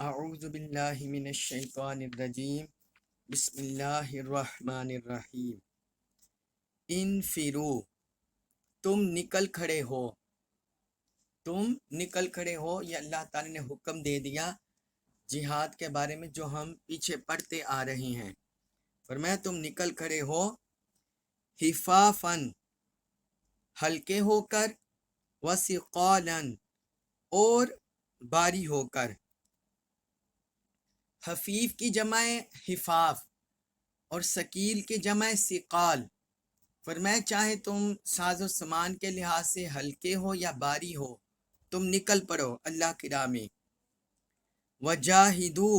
اعوذ باللہ من الشیطان الرجیم بسم اللہ الرحمن الرحیم انفرو تم نکل کھڑے ہو یہ اللہ تعالی نے حکم دے دیا جہاد کے بارے میں جو ہم پیچھے پڑھتے آ رہے ہیں۔ فرمایا تم نکل کھڑے ہو حفافن ہلکے ہو کر وثقالن اور باری ہو کر۔ حفیف کی جمع حفاف اور ثقیل کی جمع ثقال۔ فرمایا چاہے تم ساز و سامان کے لحاظ سے ہلکے ہو یا باری ہو، تم نکل پڑو اللہ کی راہ میں۔ وجاہدو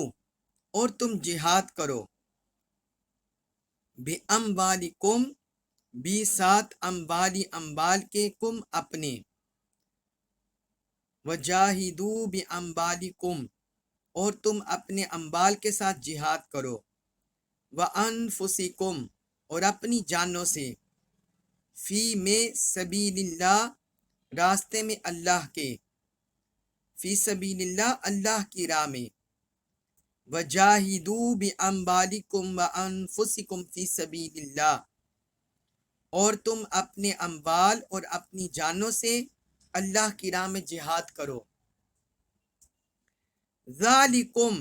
اور تم جہاد کرو، بِأَمْوَالِكُمْ بھی ساتھ اموال کے کم اپنے، وجاہدو بِأَمْوَالِكُمْ اور تم اپنے اموال کے ساتھ جہاد کرو، وَأَنفُسِكُمْ اور اپنی جانوں سے، فی میں سبیل اللہ راستے میں اللہ کے، فی سبیل اللہ اللہ کی راہ میں، وجاہدوا باموالکم وانفسکم فی سبیل اللہ اور تم اپنے اموال اور اپنی جانوں سے اللہ کی راہ میں جہاد کرو۔ ذالکم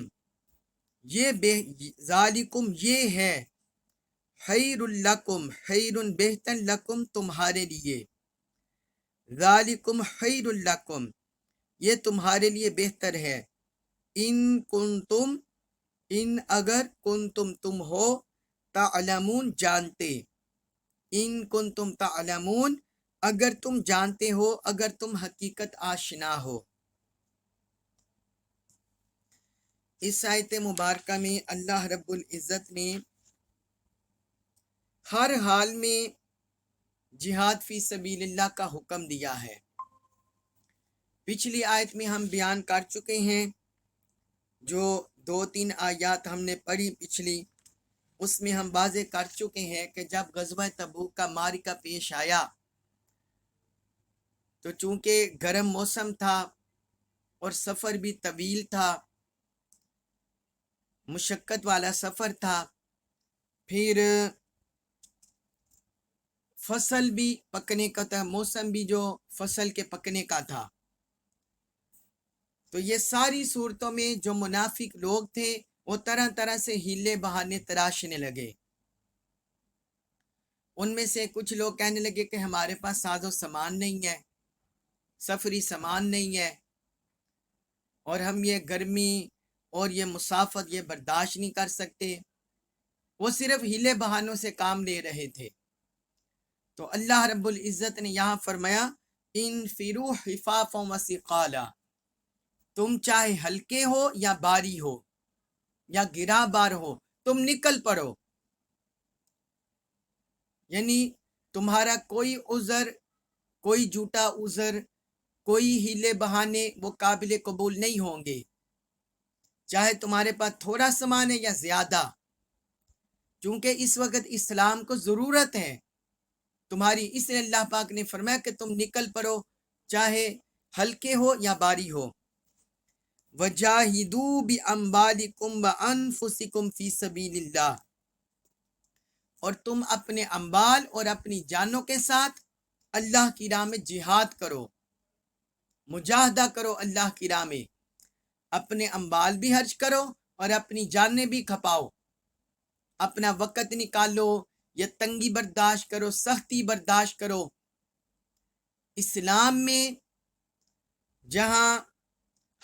یہ ہے، خیر لکم خیر بہتر لکم تمہارے لیے، ذالکم خیر لکم یہ تمہارے لیے بہتر ہے، ان کنتم ان اگر کنتم تم ہو، تعلمون جانتے، ان کنتم تعلمون اگر تم جانتے ہو، اگر تم حقیقت آشنا ہو۔ اس آیت مبارکہ میں اللہ رب العزت نے ہر حال میں جہاد فی سبیل اللہ کا حکم دیا ہے۔ پچھلی آیت میں ہم بیان کر چکے ہیں، جو 2-3 آیات ہم نے پڑھی پچھلی، اس میں ہم واضح کر چکے ہیں کہ جب غزوہ تبوک کا معرکہ پیش آیا تو چونکہ گرم موسم تھا اور سفر بھی طویل تھا، مشقت والا سفر تھا، پھر فصل بھی پکنے کا تھا، موسم بھی جو فصل کے پکنے کا تھا، تو یہ ساری صورتوں میں جو منافق لوگ تھے وہ طرح طرح سے ہیلے بہانے تراشنے لگے۔ ان میں سے کچھ لوگ کہنے لگے کہ ہمارے پاس ساز و سامان نہیں ہے، سفری سامان نہیں ہے، اور ہم یہ گرمی اور یہ مسافت یہ برداشت نہیں کر سکتے۔ وہ صرف ہیلے بہانوں سے کام لے رہے تھے۔ تو اللہ رب العزت نے یہاں فرمایا انفروا خفافا وثقالا، تم چاہے ہلکے ہو یا باری ہو یا گرا بار ہو، تم نکل پڑو۔ یعنی تمہارا کوئی عذر، کوئی جھوٹا عذر، کوئی ہیلے بہانے وہ قابل قبول نہیں ہوں گے، چاہے تمہارے پاس تھوڑا سامان ہے یا زیادہ، چونکہ اس وقت اسلام کو ضرورت ہے تمہاری، اس لیے اللہ پاک نے فرمایا کہ تم نکل پڑو چاہے ہلکے ہو یا باری ہو۔ وجاہدوا باموالکم وانفسکم فی سبیل اللہ اور تم اپنے اموال اور اپنی جانوں کے ساتھ اللہ کی راہ میں جہاد کرو، مجاہدہ کرو اللہ کی راہ میں، اپنے اموال بھی خرچ کرو اور اپنی جانیں بھی کھپاؤ، اپنا وقت نکالو، یا تنگی برداشت کرو، سختی برداشت کرو۔ اسلام میں جہاں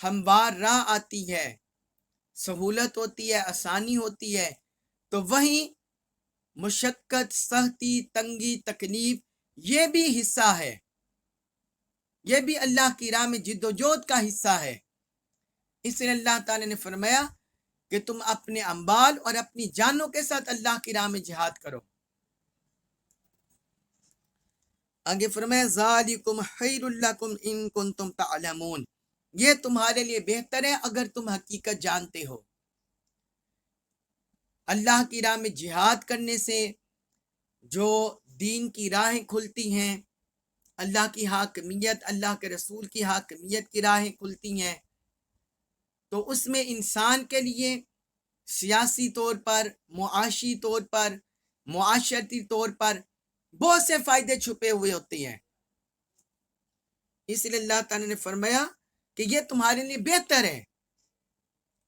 ہموار راہ آتی ہے، سہولت ہوتی ہے، آسانی ہوتی ہے، تو وہیں مشقت، سختی، تنگی، تکلیف یہ بھی حصہ ہے، یہ بھی اللہ کی راہ میں جد و جہد کا حصہ ہے۔ اس لیے اللہ تعالی نے فرمایا کہ تم اپنے اموال اور اپنی جانوں کے ساتھ اللہ کی راہ میں جہاد کرو۔ آگے فرمایا ذالکم خیر لکم ان کنتم تعلمون، یہ تمہارے لیے بہتر ہے اگر تم حقیقت جانتے ہو۔ اللہ کی راہ میں جہاد کرنے سے جو دین کی راہیں کھلتی ہیں، اللہ کی حاکمیت، اللہ کے رسول کی حاکمیت کی راہیں کھلتی ہیں، تو اس میں انسان کے لیے سیاسی طور پر، معاشی طور پر، معاشرتی طور پر بہت سے فائدے چھپے ہوئے ہوتے ہیں۔ اس لیے اللہ تعالیٰ نے فرمایا کہ یہ تمہارے لیے بہتر ہے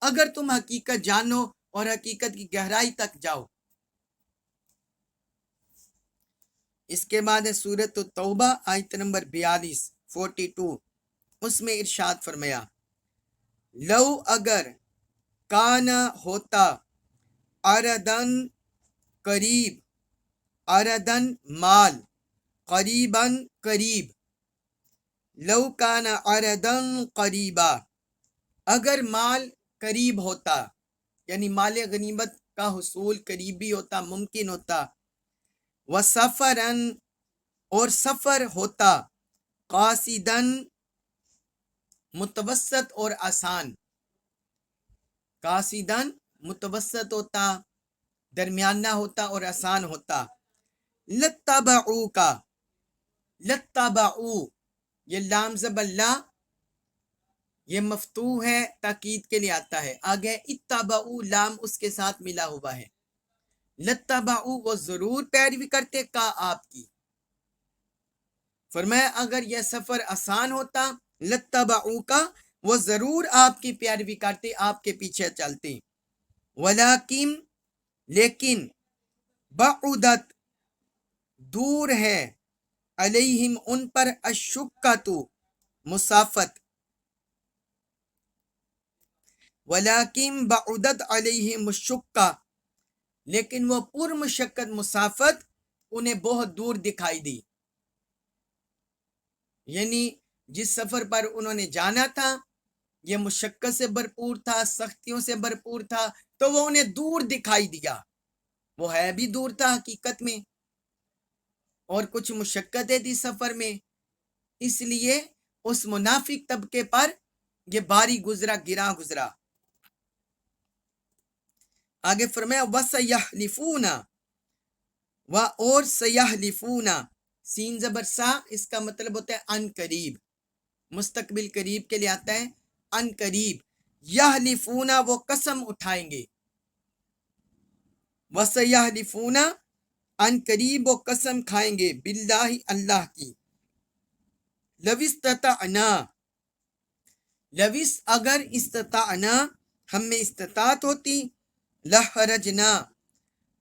اگر تم حقیقت جانو اور حقیقت کی گہرائی تک جاؤ۔ اس کے بعد ہے سورۃ التوبہ آیت نمبر 42 اس میں ارشاد فرمایا، لو اگر کانا ہوتا اردن قریب، اردن مال، قریباً قریب، لو کانا اردن قریبا، اگر مال قریب ہوتا، یعنی مال غنیمت کا حصول قریبی ہوتا، ممکن ہوتا، وسفراً اور سفر ہوتا، قاصداً متوسط اور آسان، قاصداً متوسط ہوتا، درمیانہ ہوتا اور آسان ہوتا، لتبعوکا، لتبعو، یہ لام زبر لا، یہ مفتوح ہے، تاکید کے لیے آتا ہے، آگے اتبعو لام اس کے ساتھ ملا ہوا ہے، لتبعو وہ ضرور پیروی کرتے کا آپ کی، فرمایا اگر یہ سفر آسان ہوتا، لتبعو کا وہ ضرور آپ کی پیروی کرتے، آپ کے پیچھے چلتے، ولیکن لیکن بعدت دور ہے، علیہم ان پر، الشقۃ مسافت، ولیکن بعدت علیہم الشقہ، لیکن وہ پر مشقت مسافت انہیں بہت دور دکھائی دی، یعنی جس سفر پر انہوں نے جانا تھا یہ مشقت سے بھرپور تھا، سختیوں سے بھرپور تھا، تو وہ انہیں دور دکھائی دیا، وہ ہے بھی دور تھا حقیقت میں، اور کچھ مشقتیں تھی سفر میں، اس لیے اس منافق طبقے پر یہ باری گزرا، گراں گزرا۔ آگے فرمایا وَسَيَحْلِفُونَ، و اور سیحلفون، سین زبر سا، اس کا مطلب ہوتا ہے ان قریب، مستقبل قریب کے لیے آتا ہے ان قریب، یحلفون وہ قسم اٹھائیں گے، وَسَيَحْلِفُونَ ان قریب وہ قسم کھائیں گے، باللہ اللہ کی، لَوِ اسْتَطَعْنَا، لوس اگر استطاعنا ہم میں استطاعت ہوتی، لخرجنا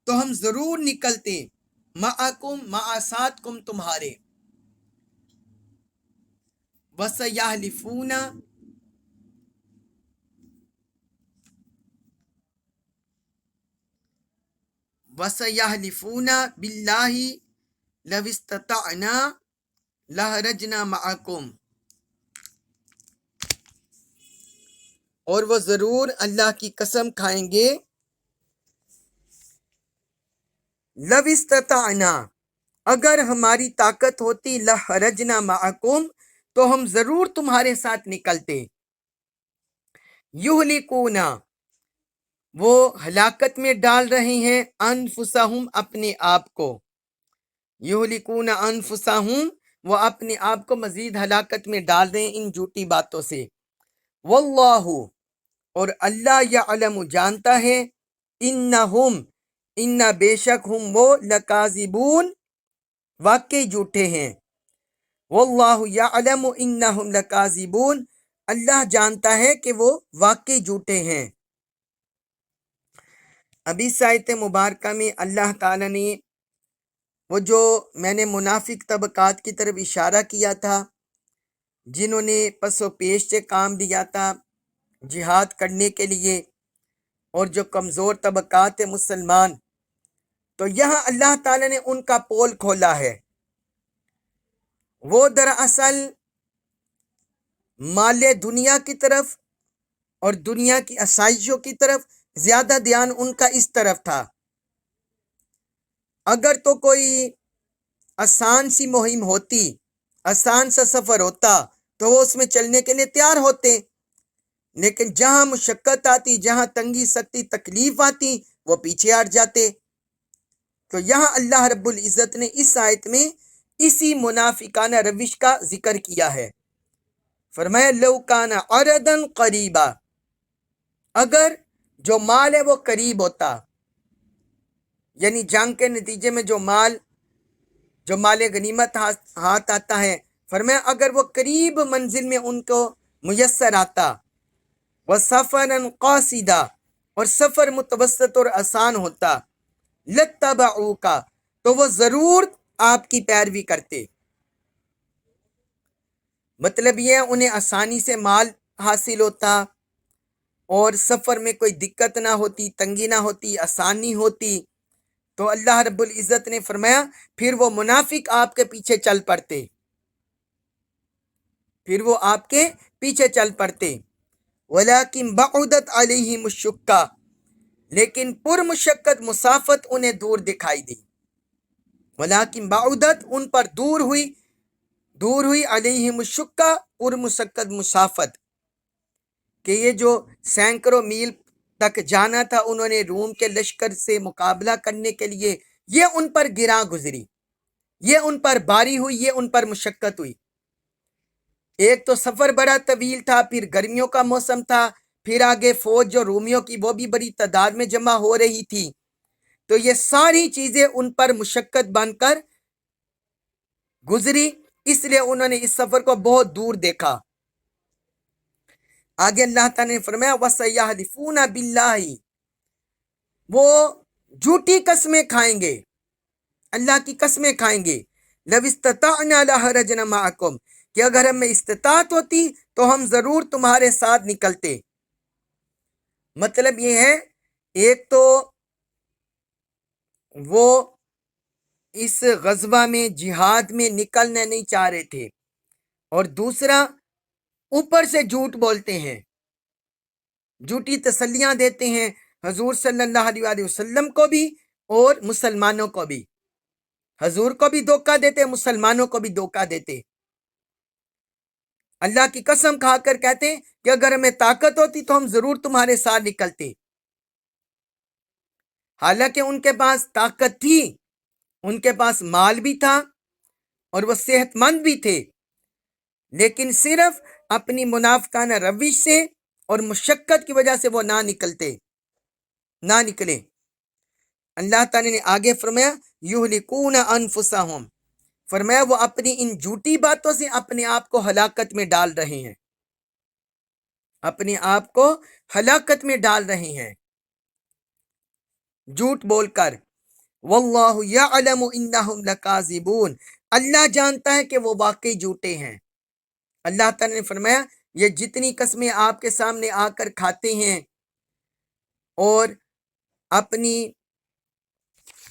تو ہم ضرور نکلتے، معکم مع ساتکم تمہارے، وسیحلفون وسیحلفون باللہ لو استطعنا لخرجنا معکم، اور وہ ضرور اللہ کی قسم کھائیں گے، لو استطعنا اگر ہماری طاقت ہوتی، لخرجنا معکم تو ہم ضرور تمہارے ساتھ نکلتے، یہلکون وہ ہلاکت میں ڈال رہے ہیں، انفسہم اپنے آپ کو، یہلکون انفسہم وہ اپنے آپ کو مزید ہلاکت میں ڈال رہے ہیں ان جھوٹی باتوں سے، واللہ اور اللہ یعلم جانتا ہے، انہم ان بے شک ہم وہ، لکاذبون واقعی جھوٹے ہیں، واللہ یعلم انہم لکاذبون اللہ جانتا ہے کہ وہ واقعی جھوٹے ہیں۔ ابھی اس آیت مبارکہ میں اللہ تعالیٰ نے وہ جو میں نے منافق طبقات کی طرف اشارہ کیا تھا، جنہوں نے پس و پیش سے کام دیا تھا جہاد کرنے کے لیے، اور جو کمزور طبقات ہیں مسلمان، تو یہاں اللہ تعالیٰ نے ان کا پول کھولا ہے، وہ دراصل مال دنیا کی طرف اور دنیا کی آسائشوں کی طرف زیادہ دھیان ان کا اس طرف تھا، اگر تو کوئی آسان سی مہم ہوتی، آسان سا سفر ہوتا تو وہ اس میں چلنے کے لیے تیار ہوتے، لیکن جہاں مشقت آتی، جہاں تنگی سختی تکلیف آتی، وہ پیچھے ہٹ جاتے۔ تو یہاں اللہ رب العزت نے اس آیت میں اسی منافقانہ روش کا ذکر کیا ہے، فرمایا لو کان عرضا قریبا، اگر جو مال ہے وہ قریب ہوتا، یعنی جنگ کے نتیجے میں جو مال غنیمت ہاتھ آتا ہے، فرمایا اگر وہ قریب منزل میں ان کو میسر آتا، وَسَفَرًا قَاصِدًا، اور سفر متوسط اور آسان ہوتا، لَاتَّبَعُوكَ، تو وہ ضرور آپ کی پیروی کرتے۔ مطلب یہ ہے انہیں آسانی سے مال حاصل ہوتا اور سفر میں کوئی دقت نہ ہوتی، تنگی نہ ہوتی، آسانی ہوتی، تو اللہ رب العزت نے فرمایا پھر وہ منافق آپ کے پیچھے چل پڑتے، وَلَكِنْ بَعُدَتْ عَلَيْهِمُ الشُّقَّةُ، لیکن پر مشقت مسافت انہیں دور دکھائی دی۔ وَلَكِنْ بَعُدَتْ، ان پر دور ہوئی عَلَيْهِمُ الشُّقَّةُ، پر مشقت مسافت، کہ یہ جو سینکڑوں میل تک جانا تھا انہوں نے روم کے لشکر سے مقابلہ کرنے کے لیے، یہ ان پر گراں گزری، یہ ان پر باری ہوئی، یہ ان پر مشقت ہوئی۔ ایک تو سفر بڑا طویل تھا، پھر گرمیوں کا موسم تھا، پھر آگے فوج جو رومیوں کی وہ بھی بڑی تعداد میں جمع ہو رہی تھی، تو یہ ساری چیزیں ان پر مشقت بن کر گزری، اس لیے انہوں نے اس سفر کو بہت دور دیکھا۔ آگے اللہ تعالیٰ نے فرمایا وَسَيَحْلِفُونَ بِاللَّهِ، وہ جھوٹی قسمیں کھائیں گے، اللہ کی قسمیں کھائیں گے، لَوِ اسْتَطَعْنَا لَخَرَجْنَا مَعَكُمْ، کہ اگر ہمیں استطاعت ہوتی تو ہم ضرور تمہارے ساتھ نکلتے۔ مطلب یہ ہے ایک تو وہ اس غزوہ میں جہاد میں نکلنا نہیں چاہ رہے تھے، اور دوسرا اوپر سے جھوٹ بولتے ہیں، جھوٹی تسلیاں دیتے ہیں حضور صلی اللہ علیہ وآلہ وسلم کو بھی اور مسلمانوں کو بھی، حضور کو بھی دھوکہ دیتے، مسلمانوں کو بھی دھوکہ دیتے، اللہ کی قسم کھا کر کہتے ہیں کہ اگر ہمیں طاقت ہوتی تو ہم ضرور تمہارے ساتھ نکلتے۔ حالانکہ ان کے پاس طاقت تھی، ان کے پاس مال بھی تھا اور وہ صحت مند بھی تھے، لیکن صرف اپنی منافقانہ روش سے اور مشقت کی وجہ سے وہ نہ نکلے۔ اللہ تعالی نے آگے فرمایا یہلکون انفسہم، فرمایا وہ اپنی ان جھوٹی باتوں سے اپنے آپ کو ہلاکت میں ڈال رہے ہیں، اپنے آپ کو ہلاکت میں ڈال رہے ہیں جھوٹ بول کر۔ واللہ یعلم انہم لکاذبون، اللہ جانتا ہے کہ وہ واقعی جھوٹے ہیں۔ اللہ تعالی نے فرمایا یہ جتنی قسمیں آپ کے سامنے آ کر کھاتے ہیں اور اپنی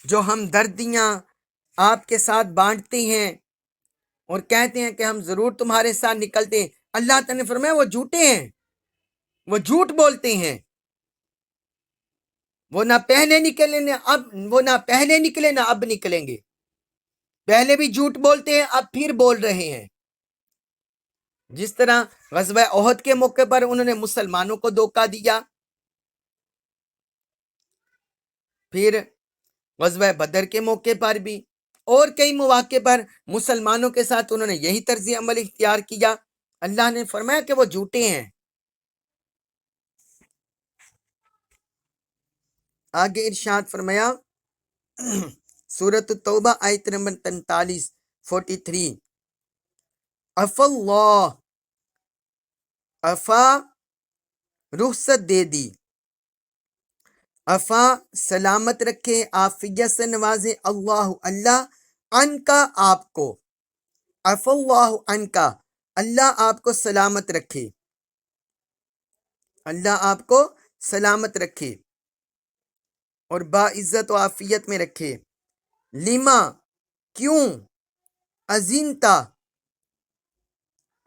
جو ہمدردیاں آپ کے ساتھ بانٹتے ہیں اور کہتے ہیں کہ ہم ضرور تمہارے ساتھ نکلتے ہیں، اللہ تعالی نے فرمایا وہ جھوٹے ہیں، وہ جھوٹ بولتے ہیں، وہ نہ پہلے نکلے نہ اب نکلیں گے، پہلے بھی جھوٹ بولتے ہیں، اب پھر بول رہے ہیں۔ جس طرح غزوہ احد کے موقع پر انہوں نے مسلمانوں کو دھوکہ دیا، پھر غزوہ بدر کے موقع پر بھی، اور کئی مواقع پر مسلمانوں کے ساتھ انہوں نے یہی طرز عمل اختیار کیا۔ اللہ نے فرمایا کہ وہ جھوٹے ہیں۔ آگے ارشاد فرمایا سورۃ التوبہ آیت نمبر 43 عفا رخصت دے دی، عفا سلامت رکھے، عافیت سے نوازے، اللہ ان کا آپ کو، عفا اللہ ان کا، اللہ آپ کو سلامت رکھے، اللہ آپ کو سلامت رکھے اور باعزت و عافیت میں رکھے۔ لما، کیوں، اذنتا،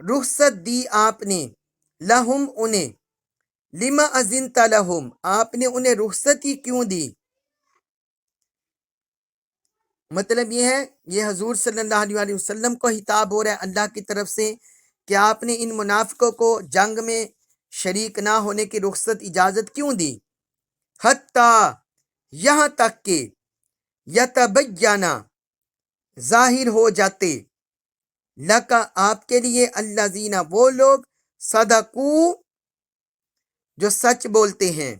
رخصت دی آپ نے، لہم انہیں، لما اذنت لہم، آپ نے انہیں رخصتی کیوں دی؟ مطلب یہ ہے یہ حضور صلی اللہ علیہ وسلم کو خطاب ہو رہا ہے اللہ کی طرف سے کہ آپ نے ان منافقوں کو جنگ میں شریک نہ ہونے کی رخصت اجازت کیوں دی؟ حتیٰ، یہاں تک کہ یتبینہ، ظاہر ہو جاتے، لکا، آپ کے لیے، الذین، وہ لوگ، صدقو، جو سچ بولتے ہیں،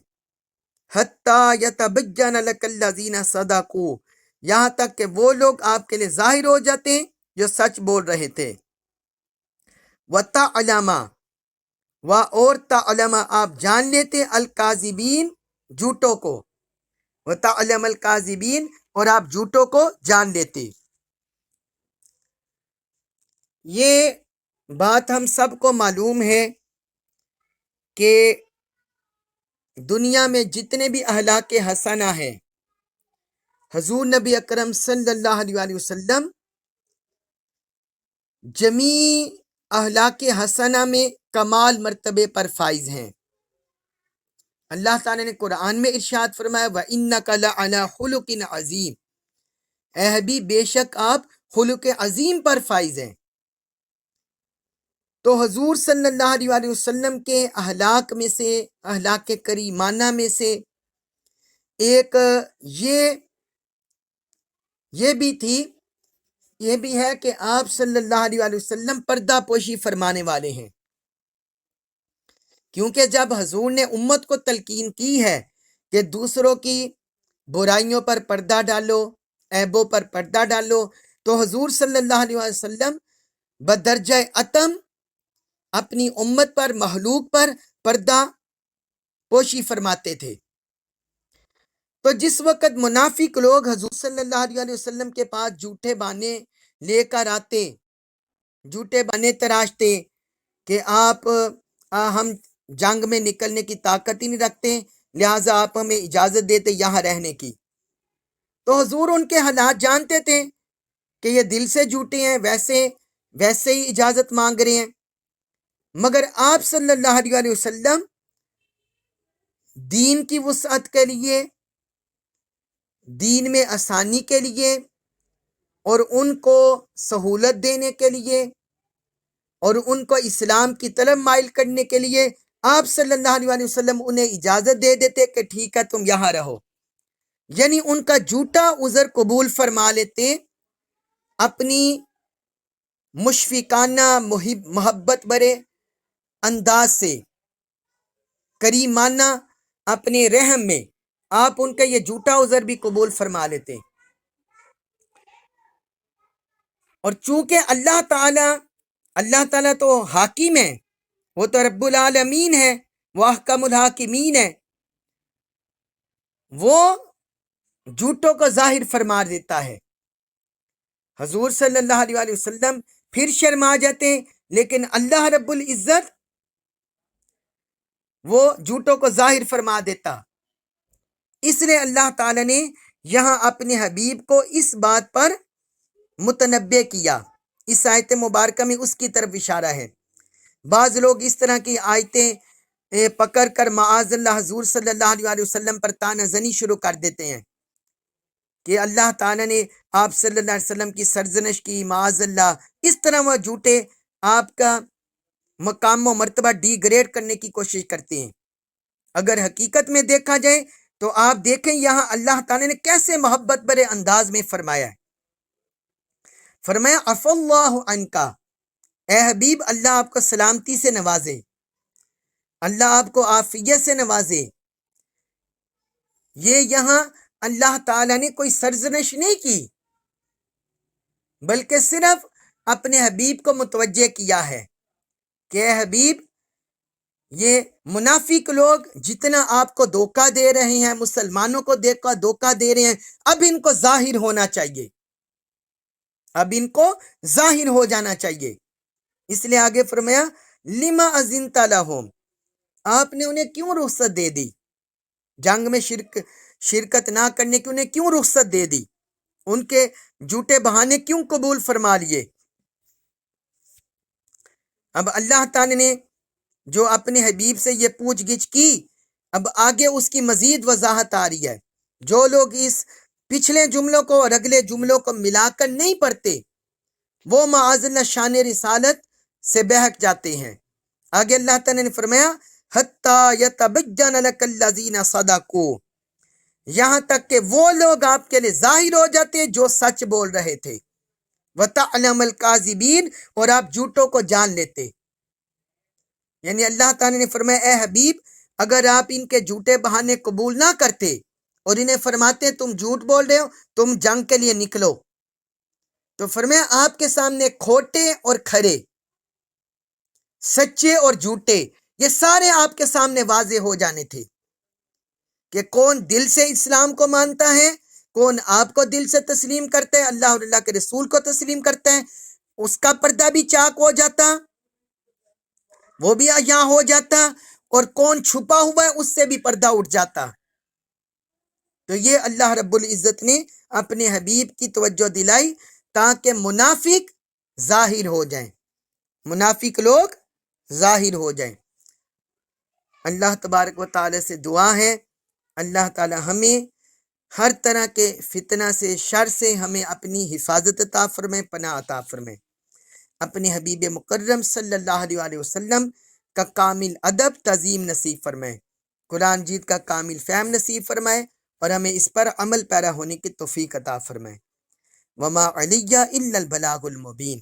حتیٰ یتبین لک الذین صدقوا، یہاں تک کہ وہ لوگ آپ کے لیے ظاہر ہو جاتے ہیں جو سچ بول رہے تھے، وتعلم، اور تعلم آپ جان لیتے الکاذبین، جھوٹوں کو، وتعلم الکاذبین، اور آپ جھوٹوں کو جان لیتے۔ یہ بات ہم سب کو معلوم ہے کہ دنیا میں جتنے بھی اخلاق حسنہ ہیں، حضور نبی اکرم صلی اللہ علیہ وآلہ وسلم جمیع اخلاق حسنہ میں کمال مرتبے پر فائز ہیں۔ اللہ تعالیٰ نے قرآن میں ارشاد فرمایا وَإِنَّكَ لَعَلَىٰ خُلُقٍ عَظِيمٍ، اے حبیب بے شک آپ خلق عظیم پر فائز ہیں۔ تو حضور صلی اللہ علیہ وآلہ وسلم کے اخلاق میں سے، اخلاق کریمانہ میں سے ایک یہ بھی تھی، یہ بھی ہے کہ آپ صلی اللہ علیہ وآلہ وسلم پردہ پوشی فرمانے والے ہیں، کیونکہ جب حضور نے امت کو تلقین کی ہے کہ دوسروں کی برائیوں پر پردہ ڈالو، عیبوں پر پردہ ڈالو، تو حضور صلی اللہ علیہ وآلہ وسلم بدرجہ اتم اپنی امت پر، مخلوق پر پردہ پوشی فرماتے تھے۔ تو جس وقت منافق لوگ حضور صلی اللہ علیہ وسلم کے پاس جھوٹے بہانے لے کر آتے، جھوٹے بہانے تراشتے کہ ہم جنگ میں نکلنے کی طاقت ہی نہیں رکھتے، لہٰذا آپ ہمیں اجازت دیتے یہاں رہنے کی، تو حضور ان کے حالات جانتے تھے کہ یہ دل سے جھوٹے ہیں، ویسے ہی اجازت مانگ رہے ہیں، مگر آپ صلی اللہ علیہ وسلم دین کی وسعت کے لیے، دین میں آسانی کے لیے، اور ان کو سہولت دینے کے لیے، اور ان کو اسلام کی طرف مائل کرنے کے لیے آپ صلی اللہ علیہ وسلم انہیں اجازت دے دیتے کہ ٹھیک ہے تم یہاں رہو، یعنی ان کا جھوٹا عذر قبول فرما لیتے، اپنی مشفقانہ محبت برے انداز سے، کریمانہ اپنے رحم میں آپ ان کا یہ جھوٹا عذر بھی قبول فرما لیتے۔ اور چونکہ اللہ تعالیٰ تو حاکم ہے، وہ تو رب العالمین ہے، وہ احکم الحاکمین ہے، وہ جھوٹوں کو ظاہر فرما دیتا ہے۔ حضور صلی اللہ علیہ وسلم پھر شرما جاتے، لیکن اللہ رب العزت وہ جھوٹوں کو ظاہر فرما دیتا۔ اس لیے اللہ تعالیٰ نے یہاں اپنے حبیب کو اس بات پر متنبع کیا، اس آیت مبارکہ میں اس کی طرف اشارہ ہے۔ بعض لوگ اس طرح کی آیتیں پکڑ کر معاذ اللہ حضور صلی اللہ علیہ وسلم پر طعنہ زنی شروع کر دیتے ہیں کہ اللہ تعالیٰ نے آپ صلی اللہ علیہ وسلم کی سرزنش کی، معاذ اللہ، اس طرح وہ جھوٹے آپ کا مقام و مرتبہ ڈی گریڈ کرنے کی کوشش کرتے ہیں۔ اگر حقیقت میں دیکھا جائے تو آپ دیکھیں یہاں اللہ تعالیٰ نے کیسے محبت برے انداز میں فرمایا ہے۔ فرمایا عفو اللہ عنکا، اے حبیب اللہ آپ کو سلامتی سے نوازے، اللہ آپ کو عافیت سے نوازے۔ یہ یہاں اللہ تعالیٰ نے کوئی سرزنش نہیں کی، بلکہ صرف اپنے حبیب کو متوجہ کیا ہے کہ اے حبیب یہ منافق لوگ جتنا آپ کو دھوکہ دے رہے ہیں، مسلمانوں کو دھوکہ دے رہے ہیں، اب ان کو ظاہر ہونا چاہیے، اب ان کو ظاہر ہو جانا چاہیے۔ اس لیے آگے فرمایا لما اذنت لہم، آپ نے انہیں کیوں رخصت دے دی، جنگ میں شرکت نہ کرنے کی انہیں کیوں رخصت دے دی، ان کے جھوٹے بہانے کیوں قبول فرما لیے۔ اب اللہ تعالی نے جو اپنے حبیب سے یہ پوچھ گچھ کی، اب آگے اس کی مزید وضاحت آ رہی ہے۔ جو لوگ اس پچھلے جملوں کو اور اگلے جملوں کو ملا کر نہیں پڑھتے، وہ معاذ اللہ شان رسالت سے بہک جاتے ہیں۔ آگے اللہ تعالی نے فرمایا حتیٰ یتبین لک الذین صدقوا، یہاں تک کہ وہ لوگ آپ کے لیے ظاہر ہو جاتے جو سچ بول رہے تھے، وتعلم الکاذبین، اور آپ جھوٹوں کو جان لیتے۔ یعنی اللہ تعالی نے فرمایا اے حبیب اگر آپ ان کے جھوٹے بہانے قبول نہ کرتے اور انہیں فرماتے تم جھوٹ بول رہے ہو، تم جنگ کے لیے نکلو، تو فرمایا آپ کے سامنے کھوٹے اور کھرے، سچے اور جھوٹے، یہ سارے آپ کے سامنے واضح ہو جانے تھے کہ کون دل سے اسلام کو مانتا ہے، کون آپ کو دل سے تسلیم کرتا ہے، اللہ اور اللہ کے رسول کو تسلیم کرتا ہے، اس کا پردہ بھی چاک ہو جاتا، وہ بھی یہاں ہو جاتا، اور کون چھپا ہوا ہے اس سے بھی پردہ اٹھ جاتا۔ تو یہ اللہ رب العزت نے اپنے حبیب کی توجہ دلائی تاکہ منافق ظاہر ہو جائیں، منافق لوگ ظاہر ہو جائیں۔ اللہ تبارک و تعالی سے دعا ہے اللہ تعالی ہمیں ہر طرح کے فتنہ سے، شر سے ہمیں اپنی حفاظت عطا فرمائے، پناہ عطا فرمائے، اپنے حبیب مکرم صلی اللہ علیہ وآلہ وسلم کا کامل ادب تعظیم نصیب فرمائے، قرآن جیت کا کامل فہم نصیب فرمائے، اور ہمیں اس پر عمل پیرا ہونے کی توفیق عطا فرمائے۔ وما علیہ الا البلاغ المبین۔